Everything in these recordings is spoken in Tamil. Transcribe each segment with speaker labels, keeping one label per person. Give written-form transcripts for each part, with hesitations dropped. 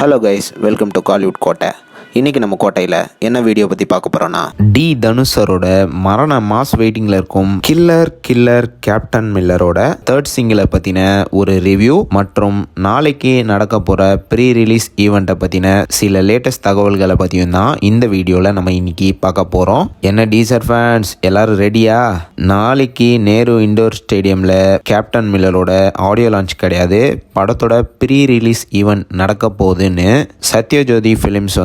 Speaker 1: Hello guys, welcome to Kollywood கோட்டை. இன்றைக்கி நம்ம கோட்டையில் என்ன வீடியோ பற்றி பார்க்க போகிறோன்னா, தனுஷரோட மரண மாஸ் வெயிட்டிங்கில் இருக்கும் கில்லர் கேப்டன் மில்லரோட தேர்ட் சிங்கிளை பற்றின ஒரு ரிவ்யூ மற்றும் நாளைக்கு நடக்க போகிற ப்ரீ ரிலீஸ் ஈவெண்ட்டை பற்றின சில லேட்டஸ்ட் தகவல்களை பற்றியும் தான் இந்த வீடியோவில் நம்ம இன்னைக்கு பார்க்க போகிறோம். என்ன டீசர் ஃபேன்ஸ் எல்லாரும் ரெடியா? நாளைக்கு நேரு இண்டோர் ஸ்டேடியமில் கேப்டன் மில்லரோட ஆடியோ லான்ச் கிடையாது, படத்தோட ப்ரீ ரிலீஸ் ஈவெண்ட் நடக்க போகுதுன்னு சத்யஜோதி ஃபிலிம்ஸ்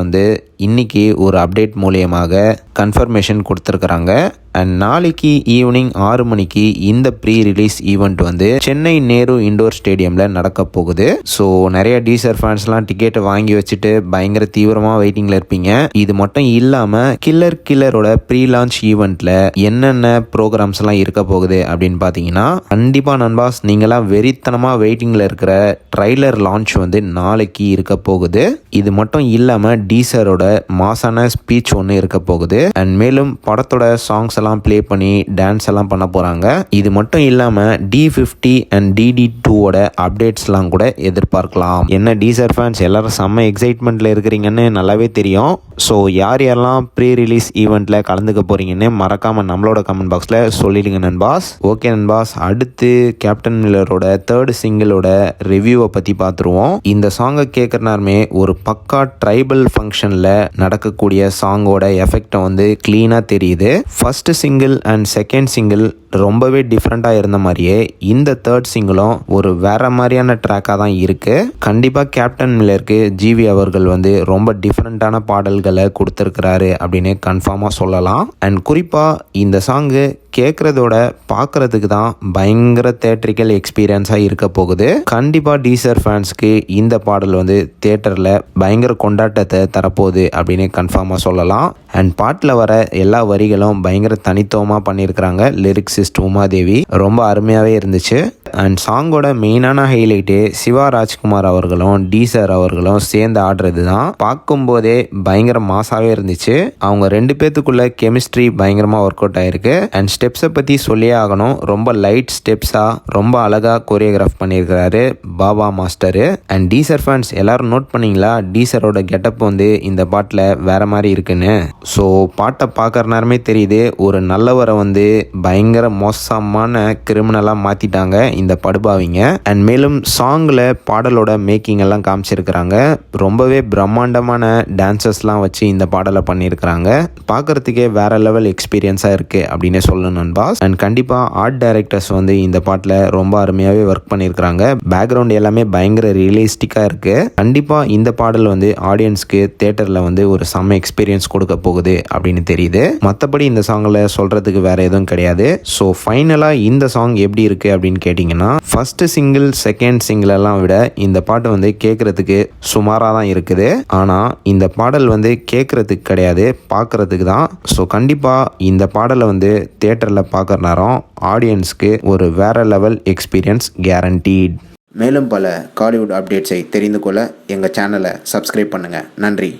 Speaker 1: இன்னைக்கு ஒரு அப்டேட் மூலியமாக கன்ஃபர்மேஷன் கொடுத்துருக்குறாங்க. அண்ட் நாளைக்கு ஈவினிங் 6 மணிக்கு இந்த pre release event Chennai Nehru indoor ஸ்டேடியமில் நடக்க போகுது. ஸோ நிறைய டீசர் ஃபேன்ஸ்லாம் டிக்கெட்டை வாங்கி வச்சுட்டு பயங்கர தீவிரமாக வெயிட்டிங்கில் இருப்பீங்க. இது மட்டும் இல்லாமல் கில்லரோட ப்ரீ லான்ச் ஈவெண்ட்டில் என்னென்ன ப்ரோக்ராம்ஸ்லாம் இருக்க போகுது அப்படின்னு பார்த்தீங்கன்னா, கண்டிப்பாக நண்பாஸ் நீங்களாம் வெறித்தனமாக வெயிட்டிங்கில் இருக்கிற ட்ரைலர் லான்ச் நாளைக்கு இருக்க போகுது. இது மட்டும் இல்லாமல் டீசரோட மாசான ஸ்பீச் ஒன்று இருக்க போகுது. அண்ட் மேலும் படத்தோட சாங்ஸ் எல்லாம் ப்ளே பண்ணி டான்ஸ் எல்லாம் பண்ண போகிறாங்க. இது மட்டும் இல்லாமல் D50 அண்ட் DD2ஓட அப்டேட்ஸ்லாம் கூட எதிர்பார்க்கலாம். என்ன டீசர் ஃபேன்ஸ் எல்லாரும் செம்ம எக்ஸைட்மெண்ட்டில் இருக்கிறீங்கன்னு நல்லாவே தெரியும். ஸோ யாரெல்லாம் ப்ரீ ரிலீஸ் ஈவெண்ட்டில் கலந்துக்க போகிறீங்கன்னு மறக்காமல் நம்மளோட கமெண்ட் பாக்ஸில் சொல்லிடுங்க நண்பாஸ். ஓகே நண்பாஸ், அடுத்து கேப்டன் மில்லரோட தேர்ட் சிங்கிளோட ரிவ்யூவை பற்றி பார்த்துருவோம். இந்த சாங்கை கேட்குறனாருமே ஒரு பக்கா ட்ரைபல் ஃபங்க்ஷனில் நடக்கக்கூடிய சாங்கோட எஃபெக்டை க்ளீனாக தெரியுது. First single and second single ரொம்பவே டிஃப்ரெண்ட்டாக இருந்த மாதிரியே இந்த தேர்ட் சிங்கிளும் ஒரு வேற மாதிரியான ட்ராக்காக தான் இருக்குது. கண்டிப்பாக கேப்டன் மில்லருக்கு ஜிவி அவர்கள் ரொம்ப டிஃப்ரெண்ட்டான பாடல்களை கொடுத்துருக்கிறாரு அப்படின்னு கன்ஃபார்மாக சொல்லலாம். அண்ட் குறிப்பாக இந்த சாங்கு கேட்குறதோட பார்க்குறதுக்கு தான் பயங்கர தேட்ரிக்கல் எக்ஸ்பீரியன்ஸாக இருக்க போகுது. கண்டிப்பாக டீசர் ஃபேன்ஸ்க்கு இந்த பாடல் தேட்டரில் பயங்கர கொண்டாட்டத்தை தரப்போகுது அப்படின்னு கன்ஃபார்மாக சொல்லலாம். அண்ட் பாட்டில் வர எல்லா வரிகளும் பயங்கர தனித்துவமாக பண்ணியிருக்கிறாங்க. லிரிக்ஸிஸ்ட் உமாதேவி ரொம்ப அருமையாகவே இருந்துச்சு. அண்ட் சாங்கோட மெயினான ஹைலைட்டே சிவா ராஜ்குமார் அவர்களும் டீசர் அவர்களும் சேர்ந்து ஆடுறது தான். பார்க்கும்போதே பயங்கர மாசாவே இருந்துச்சு. அவங்க ரெண்டு பேத்துக்குள்ள கெமிஸ்ட்ரி பயங்கரமாக ஒர்க் அவுட் ஆயிருக்கு. அண்ட் ஸ்டெப்ஸை பற்றி சொல்லியே ஆகணும். ரொம்ப லைட் ஸ்டெப்ஸாக ரொம்ப அழகாக கோரியோகிராஃப் பண்ணியிருக்கிறாரு Baba master. And teaser fans எல்லாரும் நோட் பண்ணீங்களா, டீசரோட கெட்டப் இந்த பாட்டில் வேற மாதிரி இருக்குன்னு. ஸோ பாட்டை பார்க்குற நேரமே தெரியுது ஒரு நல்லவரை பயங்கர மோசமான கிரிமினலாக மாற்றிட்டாங்க இந்த படுபாவிங்க. அண்ட் மேலும் சாங்கில் பாடலோட மேக்கிங் எல்லாம் காமிச்சிருக்கிறாங்க. ரொம்பவே பிரம்மாண்டமான டான்சஸ்லாம் வச்சு இந்த பாடலை பண்ணியிருக்கிறாங்க. பார்க்குறதுக்கே வேற லெவல் எக்ஸ்பீரியன்ஸாக இருக்குது அப்படின்னு சொல்லணும் நண்பாஸ். அண்ட் கண்டிப்பாக ஆர்ட் டைரக்டர்ஸ் இந்த பாட்டில் ரொம்ப அருமையாகவே ஒர்க் பண்ணியிருக்கிறாங்க. பேக்ரவுண்ட் எல்லாமே பயங்கர ரியலிஸ்டிக்காக இருக்குது. கண்டிப்பாக இந்த பாடல் ஆடியன்ஸ்க்கு தேட்டரில் ஒரு செம்ம எக்ஸ்பீரியன்ஸ் கொடுக்க போகுது அப்படின்னு தெரியுது. மற்றபடி இந்த சாங்கில் சொல்கிறதுக்கு வேற எதுவும் கிடையாது. ஸோ ஃபைனலாக இந்த சாங் எப்படி இருக்குது அப்படின்னு கேட்டிங்கன்னா, ஃபர்ஸ்ட் சிங்கிள் செகண்ட் சிங்கிள் எல்லாம் விட இந்த பாட்டு கேட்குறதுக்கு சுமாராக தான் இருக்குது. ஆனால் இந்த பாடல் கேட்குறதுக்கு கிடையாது, பார்க்குறதுக்கு தான். ஸோ கண்டிப்பாக இந்த பாடலை தியேட்டரில் பார்க்குற நேரம் ஆடியன்ஸ்க்கு ஒரு வேற லெவல் எக்ஸ்பீரியன்ஸ் கேரண்டீட். மேலும் பல காலிவுட் அப்டேட்ஸை தெரிந்து கொள்ள எங்கள் சேனலை சப்ஸ்கிரைப் பண்ணுங்கள். நன்றி.